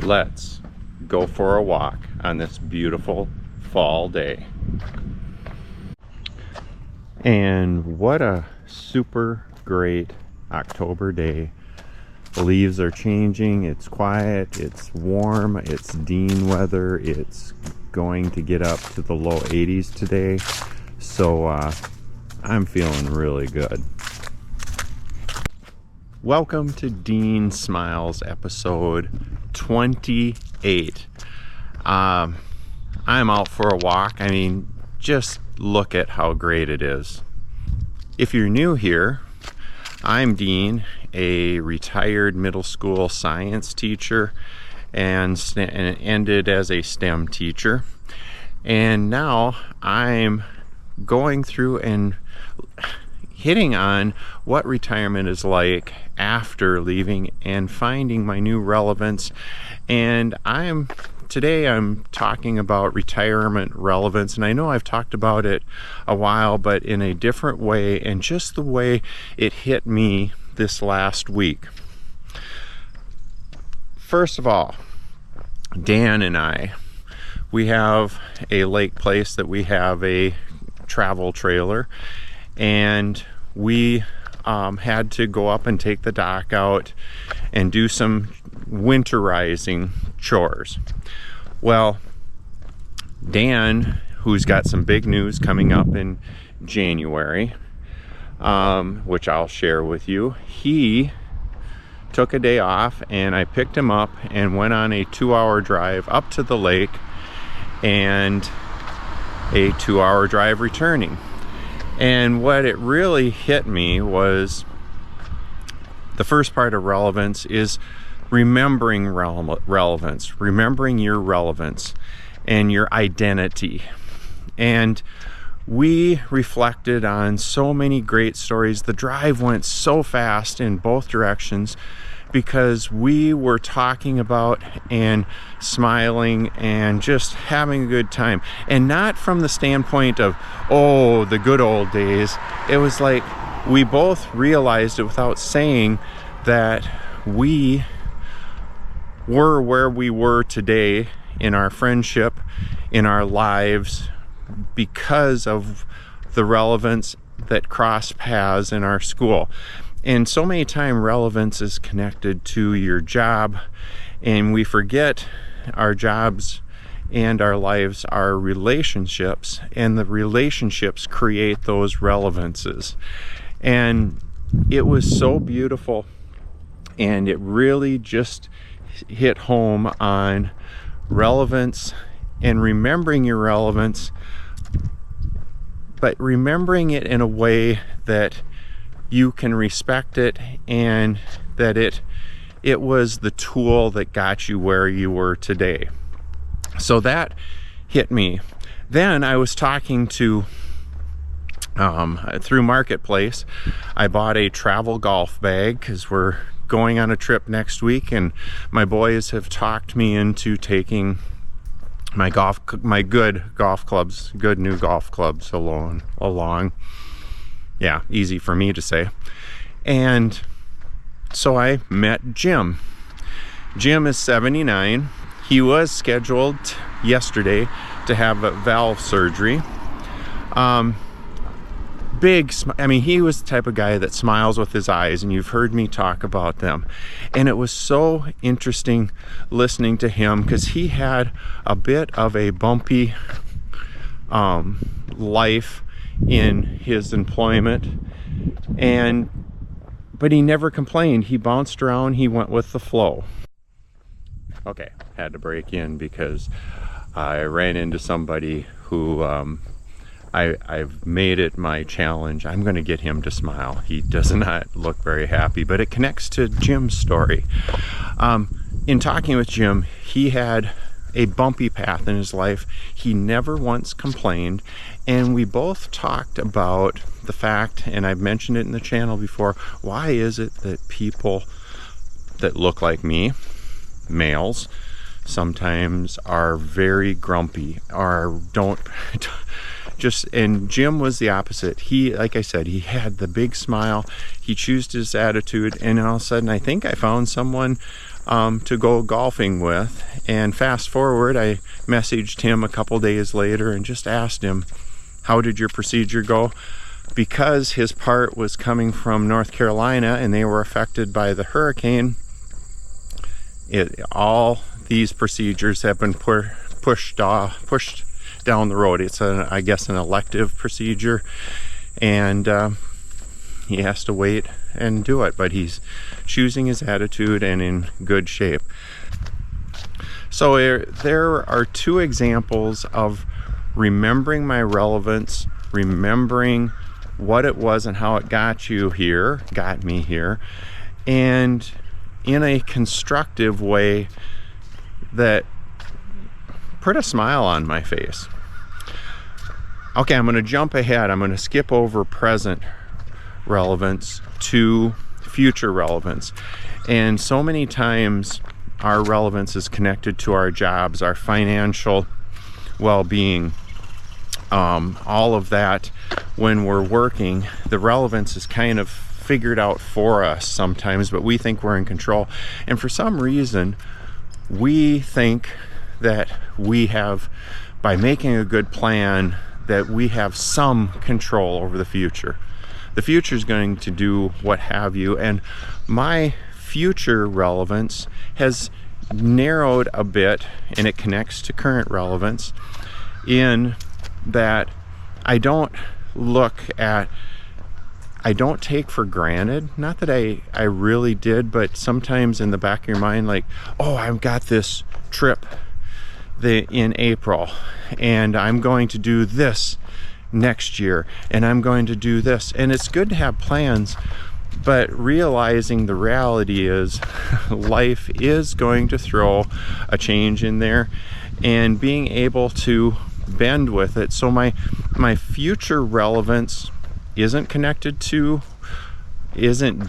let's go for a walk on this beautiful fall day. And what a super great October day. The leaves are changing, it's quiet, it's warm, it's Dean weather, it's going to get up to the low 80s today, so I'm feeling really good. Welcome to Dean Smiles episode 28. I'm out for a walk. I mean, just look at how great it is. If you're new here, I'm Dean, a retired middle school science teacher and ended as a STEM teacher. And now I'm going through and hitting on what retirement is like after leaving and finding my new relevance. And today I'm talking about retirement relevance, and I know I've talked about it a while, but in a different way, and just the way it hit me this last week. First of all, Dan and I, we have a lake place that we have a travel trailer, and we had to go up and take the dock out and do some winterizing chores. Well, Dan, who's got some big news coming up in January, which I'll share with you, he took a day off, and I picked him up and went on a 2-hour drive up to the lake and a 2-hour drive returning. And what it really hit me was the first part of relevance is remembering relevance, remembering your relevance and your identity. And we reflected on so many great stories. The drive went so fast in both directions because we were talking about and smiling and just having a good time. And not from the standpoint of, oh, the good old days. It was like we both realized it without saying that we were where we were today in our friendship, in our lives, because of the relevance that crossed paths in our school. And so many times relevance is connected to your job, and we forget our jobs and our lives are relationships, and the relationships create those relevances. And it was so beautiful, and it really just hit home on relevance and remembering your relevance, but remembering it in a way that you can respect it, and that it was the tool that got you where you were today. So that hit me. Then I was talking to through Marketplace, I bought a travel golf bag because we're going on a trip next week, and my boys have talked me into taking my good new golf clubs along. Yeah, easy for me to say. And so I met Jim. Jim is 79. He was scheduled yesterday to have a valve surgery. He was the type of guy that smiles with his eyes, and you've heard me talk about them. And it was so interesting listening to him because he had a bit of a bumpy life in his employment, but he never complained. He bounced around, he went with the flow. Okay, had to break in because I ran into somebody who I've made it my challenge. I'm going to get him to smile. He does not look very happy, but it connects to Jim's story. In talking with Jim, he had a bumpy path in his life. He never once complained, and we both talked about the fact, and I've mentioned it in the channel before, why is it that people that look like me, males, sometimes are very grumpy or don't and Jim was the opposite. He, like I said, he had the big smile, he chose his attitude, and all of a sudden I think I found someone to go golfing with. And fast forward, I messaged him a couple days later and just asked him, how did your procedure go? Because his part was coming from North Carolina and they were affected by the hurricane, all these procedures have been pushed down the road. It's I guess an elective procedure, and he has to wait and do it, but he's choosing his attitude and in good shape. So there are two examples of remembering my relevance, remembering what it was and how it got me here, and in a constructive way that put a smile on my face. Okay, I'm going to jump ahead. I'm going to skip over present relevance to future relevance. And so many times our relevance is connected to our jobs, our financial well-being, all of that. When we're working, the relevance is kind of figured out for us sometimes, but we think we're in control. And for some reason, we think that we have, by making a good plan, that we have some control over the future. The future is going to do what have you, and my future relevance has narrowed a bit, and it connects to current relevance in that I don't take for granted, not that I really did, but sometimes in the back of your mind, like, oh, I've got this trip in April, and I'm going to do this next year, and I'm going to do this. And it's good to have plans, but realizing the reality is life is going to throw a change in there, and being able to bend with it. So my future relevance isn't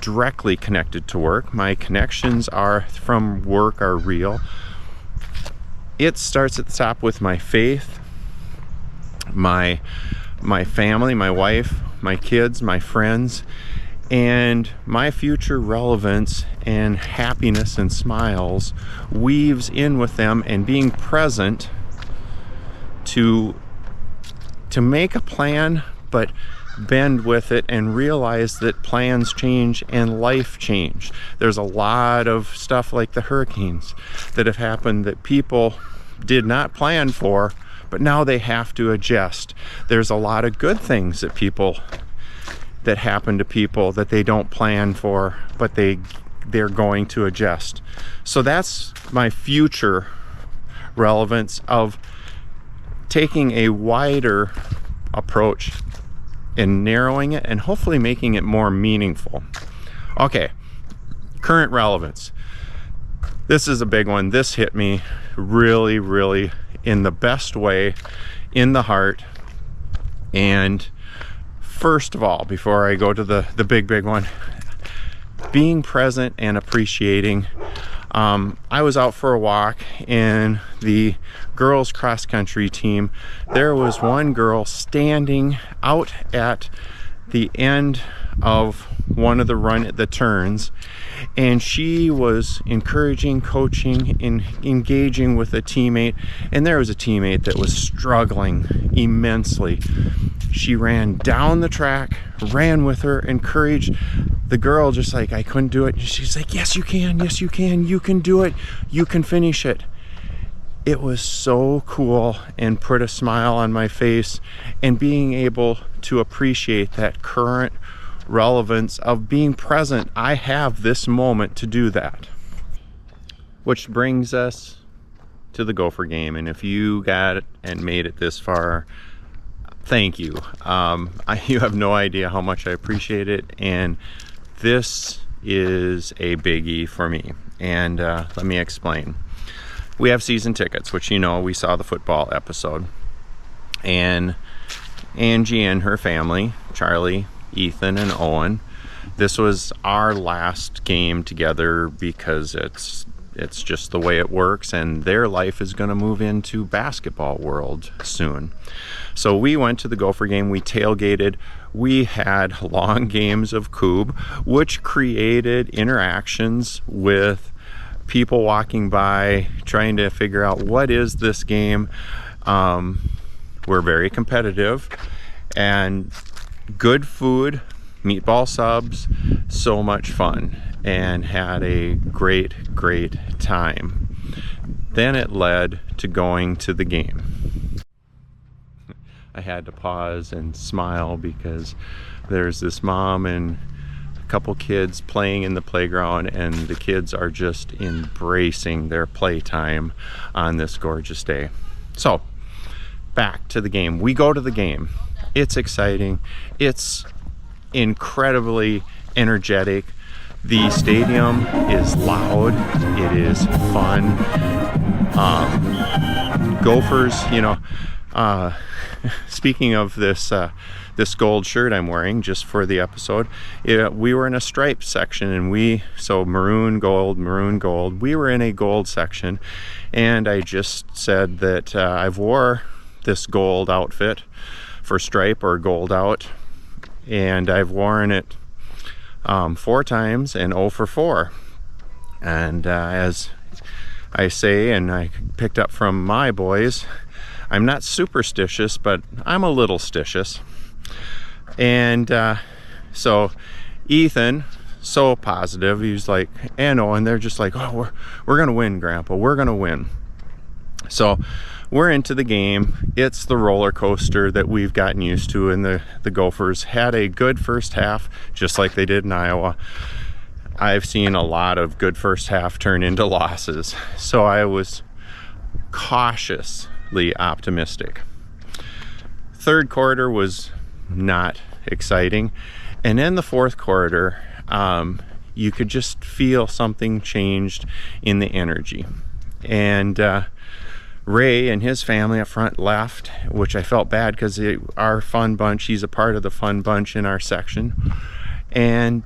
directly connected to work. My connections from work are real. It starts at the top with my faith, my family, my wife, my kids, my friends, and my future relevance and happiness and smiles weaves in with them, and being present to make a plan, but bend with it and realize that plans change and life change. There's a lot of stuff like the hurricanes that have happened that people did not plan for, but now they have to adjust. There's a lot of good things that happen to people that they don't plan for, but they're going to adjust. So that's my future relevance of taking a wider approach and narrowing it and hopefully making it more meaningful. Okay, current relevance. This is a big one. This hit me really, really in the best way, in the heart. And first of all, before I go to the big one, being present and appreciating. I was out for a walk in the girls cross country team. There was one girl standing out at the end of one of the turns, and she was encouraging, coaching, and engaging with a teammate. And there was a teammate that was struggling immensely. She ran down the track, ran with her, encouraged the girl, just like, I couldn't do it. She's like, yes you can, you can do it, you can finish it. It was so cool and put a smile on my face, and being able to appreciate that current relevance of being present. I have this moment to do that. Which brings us to the Gopher game, and if you got it and made it this far, thank you. You have no idea how much I appreciate it, and this is a biggie for me. And let me explain. We have season tickets, which, you know, we saw the football episode, and Angie and her family, Charlie, Ethan, and Owen, this was our last game together because it's just the way it works, and their life is going to move into basketball world soon. So we went to the Gopher game, we tailgated, we had long games of Coob, which created interactions with people walking by trying to figure out what is this game. We're very competitive, and good food, meatball subs, so much fun, and had a great time. Then it led to going to the game. I had to pause and smile because there's this mom and a couple kids playing in the playground, and the kids are just embracing their playtime on this gorgeous day. So back to the game. We go to the game. It's exciting. It's incredibly energetic. The stadium is loud. It is fun. Gophers, speaking of this gold shirt I'm wearing just for the episode, we were in a striped section, and so maroon, gold, we were in a gold section, and I just said that I've wore this gold outfit for stripe or gold out, and I've worn it 4 times and 0 for 4. And as I say, and I picked up from my boys, I'm not superstitious, but I'm a little stitious. And so Ethan, so positive, he's like, and they're just like, oh, we're gonna win, Grandpa, we're gonna win. So we're into the game. It's the roller coaster that we've gotten used to, and the Gophers had a good first half, just like they did in Iowa. I've seen a lot of good first half turn into losses, so I was cautiously optimistic. Third quarter was not exciting, and in the fourth quarter, you could just feel something changed in the energy. And Ray and his family up front left, which I felt bad because our fun bunch, he's a part of the fun bunch in our section. And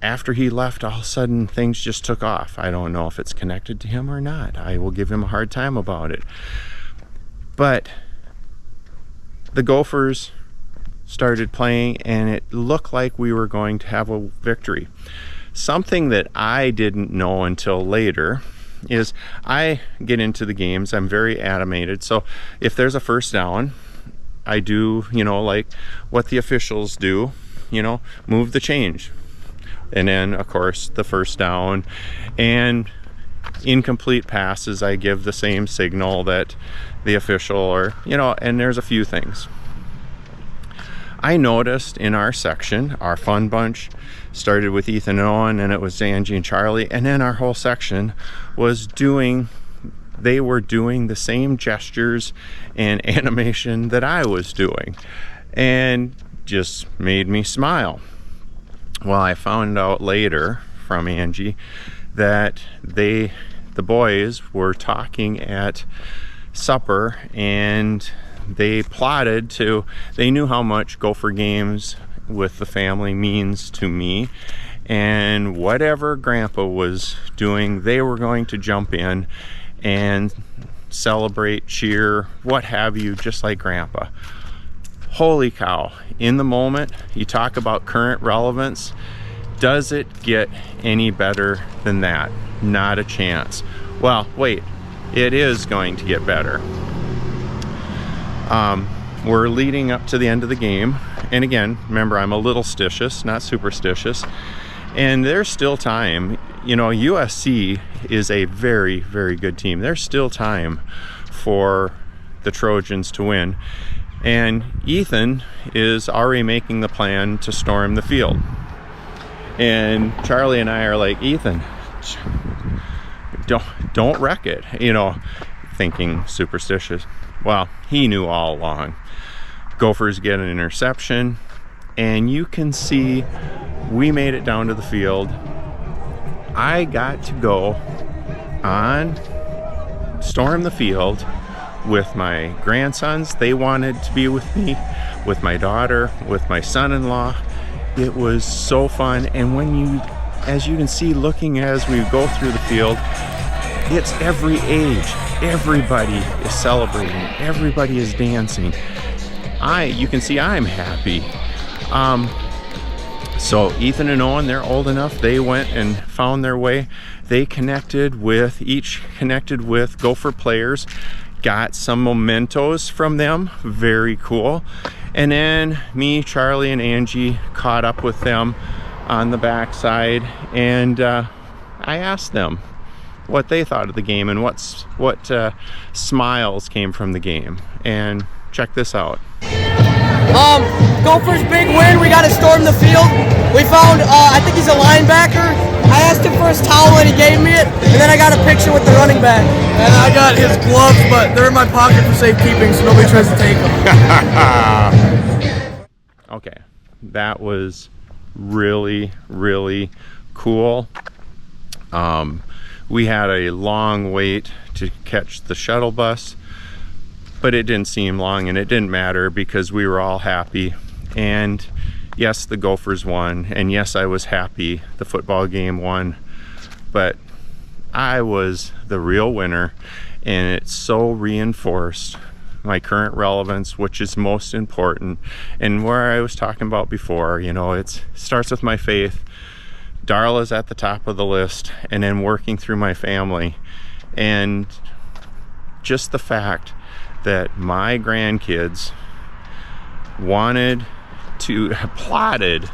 after he left, all of a sudden things just took off. I don't know if it's connected to him or not. I will give him a hard time about it. But the Gophers started playing, and it looked like we were going to have a victory. Something that I didn't know until later is I get into the games, I'm very animated, so if there's a first down, I do, like what the officials do, move the change. And then, of course, the first down and incomplete passes, I give the same signal that the official, or, and there's a few things. I noticed in our section, our fun bunch started with Ethan and Owen, and it was Angie and Charlie, and then our whole section was doing the same gestures and animation that I was doing, and just made me smile. Well, I found out later from Angie that the boys were talking at supper, and they knew how much Gopher games with the family means to me, and whatever Grandpa was doing, they were going to jump in and celebrate, cheer, what have you, just like Grandpa. Holy cow, in the moment, you talk about current relevance, does it get any better than that? Not a chance. Well, wait, it is going to get better. We're leading up to the end of the game, and again, remember, I'm a little stitious, not superstitious, and there's still time. USC is a very, very good team. There's still time for the Trojans to win, and Ethan is already making the plan to storm the field. And Charlie and I are like, Ethan, don't wreck it, thinking superstitious. Well, he knew all along. Gophers get an interception, and you can see we made it down to the field. I got to go storm the field with my grandsons. They wanted to be with me, with my daughter, with my son-in-law. It was so fun, and as you can see, looking as we go through the field, it's every age. Everybody is celebrating. Everybody is dancing. You can see I'm happy. So Ethan and Owen, they're old enough, they went and found their way. They each connected with Gopher players, got some mementos from them, very cool. And then me, Charlie, and Angie caught up with them on the backside, and I asked them what they thought of the game and what smiles came from the game. And check this out. Gopher's big win. We got to storm the field. We found, I think he's a linebacker. I asked him for his towel and he gave me it, and then I got a picture with the running back. And I got his gloves, but they're in my pocket for safekeeping, so nobody tries to take them. Okay, that was really, really cool. We had a long wait to catch the shuttle bus, but it didn't seem long, and it didn't matter because we were all happy. And yes, the Gophers won, and yes, I was happy the football game won, but I was the real winner, and it so reinforced my current relevance, which is most important. And where I was talking about before, you know, it starts with my faith. Darla's at the top of the list, and then working through my family, and just the fact that my grandkids plotted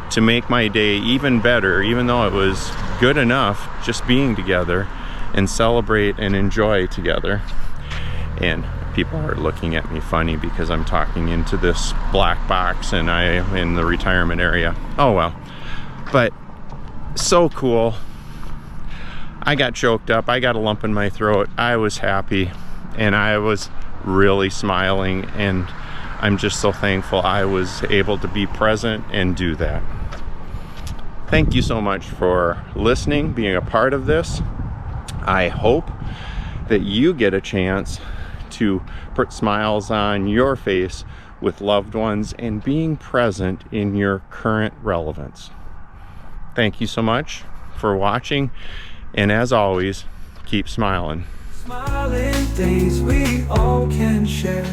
to make my day even better, even though it was good enough just being together and celebrate and enjoy together. And people are looking at me funny because I'm talking into this black box and I am in the retirement area. Oh well. But so cool. I got choked up. I got a lump in my throat. I was happy, and I was really smiling, and I'm just so thankful I was able to be present and do that. Thank you so much for listening, being a part of this. I hope that you get a chance to put smiles on your face with loved ones and being present in your current relevance. Thank you so much for watching, and as always, keep smiling. Smiling days we all can share.